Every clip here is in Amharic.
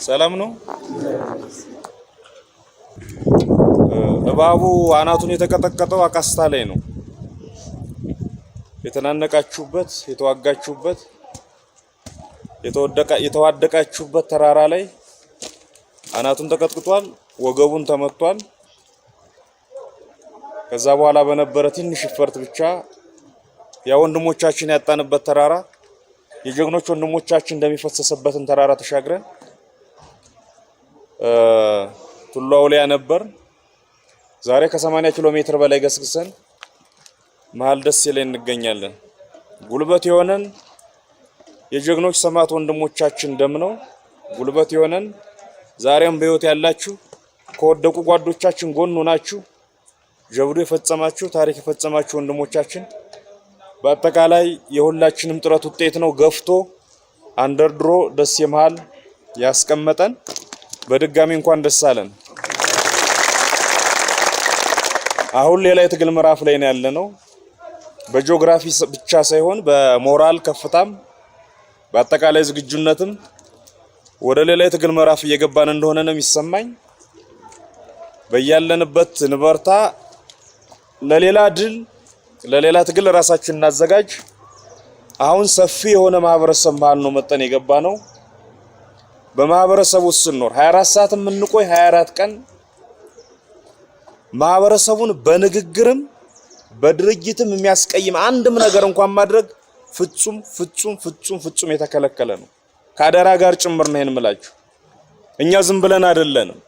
ሰላም ነው። እባቡ አናቱን የተቀጠቀጠው አቃስታ ላይ ነው። የተናነቃችሁበት፣ የተዋጋችሁበት፣ የተዋደቃችሁበት ተራራ ላይ አናቱን ተቀጥቅጧል፣ ወገቡን ተመቷል። ከዛ በኋላ በነበረ ትንሽ ፍርት ብቻ ያ ወንድሞቻችን ያጣንበት ተራራ የጀግኖች ወንድሞቻችን እንደሚፈሰሰበትን ተራራ ተሻግረን ቱሉ አውሊያ ነበር። ዛሬ ከ80 ኪሎ ሜትር በላይ ገስግሰን መሃል ደሴ ላይ እንገኛለን። ጉልበት የሆነን የጀግኖች ሰማዕት ወንድሞቻችን ደም ነው። ጉልበት የሆነን ዛሬም በህይወት ያላችሁ ከወደቁ ጓዶቻችን ጎን ሆናችሁ ጀብዱ የፈጸማችሁ ታሪክ የፈጸማችሁ ወንድሞቻችን በአጠቃላይ የሁላችንም ጥረት ውጤት ነው ገፍቶ አንደርድሮ ደሴ መሃል ያስቀመጠን። በድጋሚ እንኳን ደስ አለን። አሁን ሌላ የትግል ምዕራፍ ላይ ነው ያለነው። በጂኦግራፊ ብቻ ሳይሆን በሞራል ከፍታም በአጠቃላይ ዝግጁነትም ወደ ሌላ የትግል ምዕራፍ እየገባን እንደሆነ ነው የሚሰማኝ። በያለንበት ንበርታ፣ ለሌላ ድል ለሌላ ትግል ራሳችንን እናዘጋጅ። አሁን ሰፊ የሆነ ማህበረሰብ መሃል ነው መጠን የገባ ነው። በማህበረሰቡ ስንኖር 24 ሰዓት የምንቆይ 24 ቀን ማህበረሰቡን በንግግርም በድርጅትም የሚያስቀይም አንድም ነገር እንኳን ማድረግ ፍጹም ፍጹም ፍጹም ፍጹም የተከለከለ ነው። ከአደራ ጋር ጭምር ነው እንምላችሁ። እኛ ዝም ብለን አይደለንም።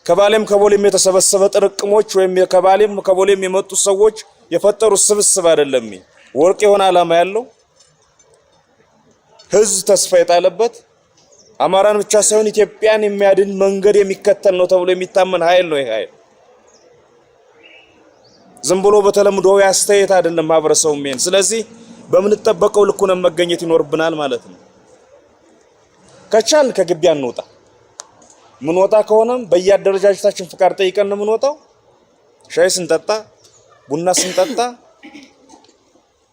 ከባሌም ከቦሌም የተሰበሰበ ጥርቅሞች ወይም ከባሌም ከቦሌም የመጡ ሰዎች የፈጠሩት ስብስብ አይደለም። ወርቅ የሆነ ዓላማ ያለው ህዝብ ተስፋ የጣለበት አማራን ብቻ ሳይሆን ኢትዮጵያን የሚያድን መንገድ የሚከተል ነው ተብሎ የሚታመን ኃይል ነው። ይሄ ኃይል ዝም ብሎ በተለምዶ ያስተያየት አይደለም ማህበረሰቡ ምን። ስለዚህ በምንጠበቀው ልኩ ነው መገኘት ይኖርብናል ማለት ነው። ከቻል ከግቢ አንወጣ። ምን ወጣ ከሆነም በየአደረጃጀታችን ፍቃድ ጠይቀን ነው የምንወጣው። ሻይ ስንጠጣ ቡና ስንጠጣ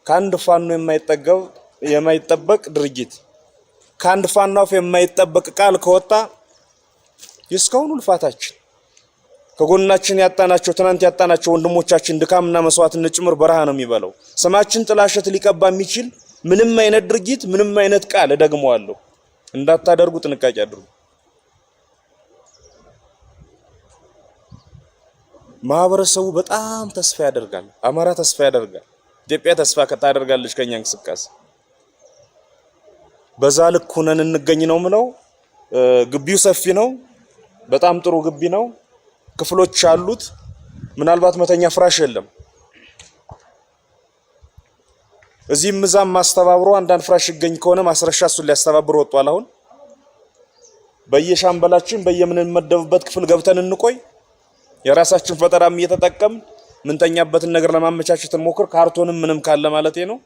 ከአንድ ፋኖ የማይጠበቅ ድርጅት ከአንድ ፋኖ አፍ የማይጠበቅ ቃል ከወጣ የስካሁኑ ልፋታችን ከጎናችን ያጣናቸው ትናንት ያጣናቸው ወንድሞቻችን ድካምና መስዋዕትነት ጭምር በረሃ ነው የሚበላው። ስማችን ጥላሸት ሊቀባ የሚችል ምንም አይነት ድርጅት ምንም አይነት ቃል ደግመዋለሁ እንዳታደርጉ ጥንቃቄ አድርጉ። ማህበረሰቡ በጣም ተስፋ ያደርጋል። አማራ ተስፋ ያደርጋል። ኢትዮጵያ ተስፋ ታደርጋለች ከኛ እንቅስቃሴ። በዛ ልክ ሆነን እንገኝ ነው ምለው። ግቢው ሰፊ ነው። በጣም ጥሩ ግቢ ነው። ክፍሎች አሉት። ምናልባት መተኛ ፍራሽ የለም። እዚህም እዛም ማስተባብሮ አንዳንድ ፍራሽ ይገኝ ከሆነ ማስረሻ እሱን ሊያስተባብር ወጥቷል። አሁን በየሻምበላችን በየምንመደብበት ክፍል ገብተን እንቆይ። የራሳችን ፈጠራም እየተጠቀም ምንተኛበትን ነገር ለማመቻቸት እንሞክር። ካርቶንም ምንም ካለ ማለቴ ነው።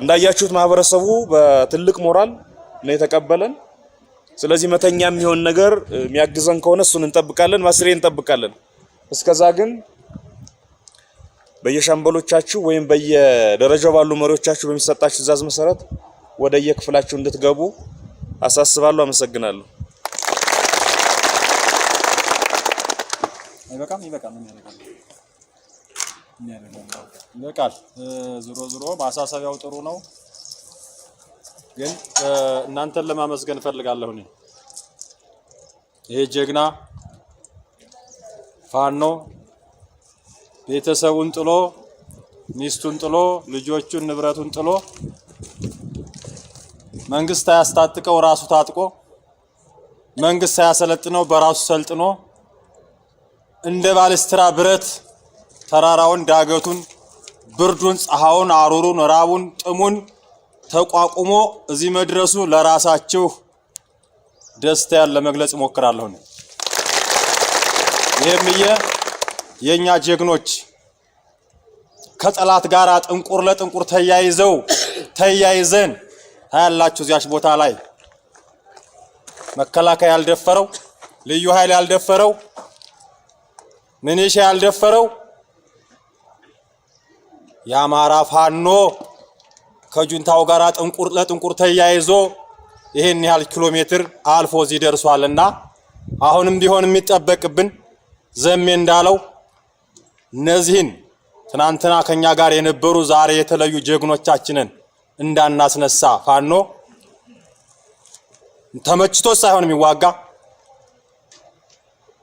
እንዳያችሁት ማህበረሰቡ በትልቅ ሞራል ነው የተቀበለን። ስለዚህ መተኛ የሚሆን ነገር የሚያግዘን ከሆነ እሱን እንጠብቃለን፣ ማስሬ እንጠብቃለን። እስከዛ ግን በየሻምበሎቻችሁ ወይም በየደረጃው ባሉ መሪዎቻችሁ በሚሰጣችሁ ትዕዛዝ መሰረት ወደ የክፍላችሁ እንድትገቡ አሳስባለሁ። አመሰግናለሁ። ይበቃል። ዞሮ ማሳሰቢያው ጥሩ ነው፣ ግን እናንተን ለማመስገን ፈልጋለሁ። ይሄ ጀግና ፋኖ ቤተሰቡን ጥሎ ሚስቱን ጥሎ ልጆቹን ንብረቱን ጥሎ መንግስት ያስታጥቀው ራሱ ታጥቆ መንግስት ያሰለጥነው በራሱ ሰልጥኖ እንደ ባለስትራ ብረት ተራራውን ዳገቱን ብርዱን ፀሐውን አሩሩን ራቡን ጥሙን ተቋቁሞ እዚህ መድረሱ ለራሳችሁ ደስታን ለመግለጽ ሞክራለሁ። ይሄም የኛ ጀግኖች ከጠላት ጋር ጥንቁር ለጥንቁር ተያይዘን ታያላችሁ። እዚያች ቦታ ላይ መከላከያ ያልደፈረው ልዩ ኃይል ያልደፈረው ምንሻ ያልደፈረው የአማራ ፋኖ ከጁንታው ጋር ጥንቁር ለጥንቁር ተያይዞ ይሄን ያህል ኪሎ ሜትር አልፎ እዚህ ደርሷልና አሁንም ቢሆን የሚጠበቅብን ዘሜ እንዳለው እነዚህን ትናንትና ከኛ ጋር የነበሩ ዛሬ የተለዩ ጀግኖቻችንን እንዳናስነሳ ፋኖ ተመችቶ ሳይሆን የሚዋጋ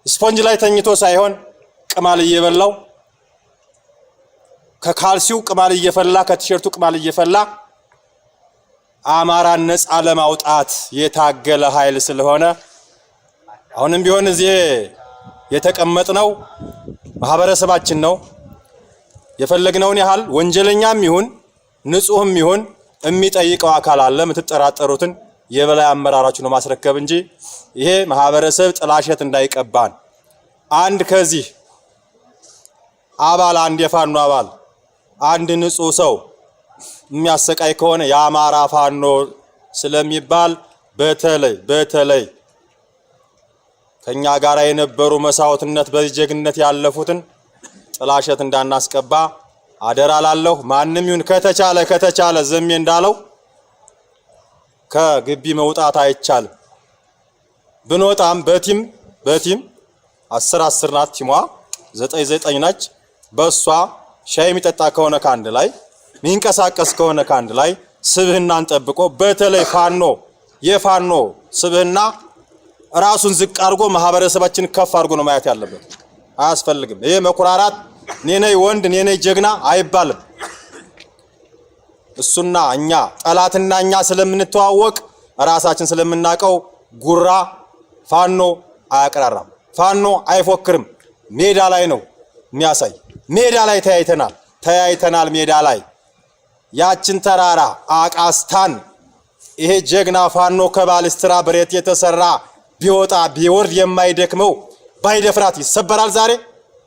ስፖንጅ ላይ ተኝቶ ሳይሆን ቅማል እየበላው ከካልሲው ቅማል እየፈላ ከቲሸርቱ ቅማል እየፈላ አማራን ነፃ ለማውጣት የታገለ ኃይል ስለሆነ አሁንም ቢሆን እዚህ የተቀመጥነው ማህበረሰባችን ነው። የፈለግነውን ያህል ወንጀለኛም ይሁን ንጹህም ይሁን የሚጠይቀው አካል አለ። የምትጠራጠሩትን የበላይ አመራራችሁ ነው ማስረከብ እንጂ ይሄ ማህበረሰብ ጥላሸት እንዳይቀባን አንድ ከዚህ አባል አንድ የፋኖ አባል አንድ ንጹህ ሰው የሚያሰቃይ ከሆነ የአማራ ፋኖ ስለሚባል በተለይ ከኛ ጋር የነበሩ መስዋዕትነት በጀግንነት ያለፉትን ጥላሸት እንዳናስቀባ አደራ ላለሁ። ማንም ይሁን ከተቻለ ዘሜ እንዳለው ከግቢ መውጣት አይቻልም። ብንወጣም በቲም 10 ናት ቲሟ 9 ነች። በሷ ሻይ የሚጠጣ ከሆነ ካንድ ላይ ሚንቀሳቀስ ከሆነ ካንድ ላይ ስብህናን ጠብቆ በተለይ የፋኖ ስብህና ራሱን ዝቅ አድርጎ ማህበረሰባችን ከፍ አድርጎ ነው ማየት ያለበት። አያስፈልግም። ይሄ መኩራራት ነይ ወንድ ነይ ጀግና አይባልም። እሱና እኛ ጠላትና እኛ ስለምንተዋወቅ ራሳችን ስለምናቀው ጉራ ፋኖ አያቀራራም። ፋኖ አይፎክርም። ሜዳ ላይ ነው የሚያሳይ። ሜዳ ላይ ተያይተናል። ሜዳ ላይ ያችን ተራራ አቃስታን ይሄ ጀግና ፋኖ ከባልስትራ ብረት የተሰራ ቢወጣ ቢወርድ የማይደክመው ባይደፍራት ይሰበራል። ዛሬ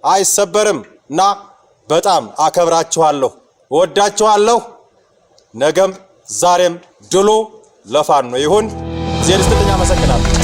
አይሰበርም። እና በጣም አከብራችኋለሁ፣ ወዳችኋለሁ። ነገም ዛሬም ድሉ ለፋኖ ይሁን። ዜና ስትልኛ መሰከናል።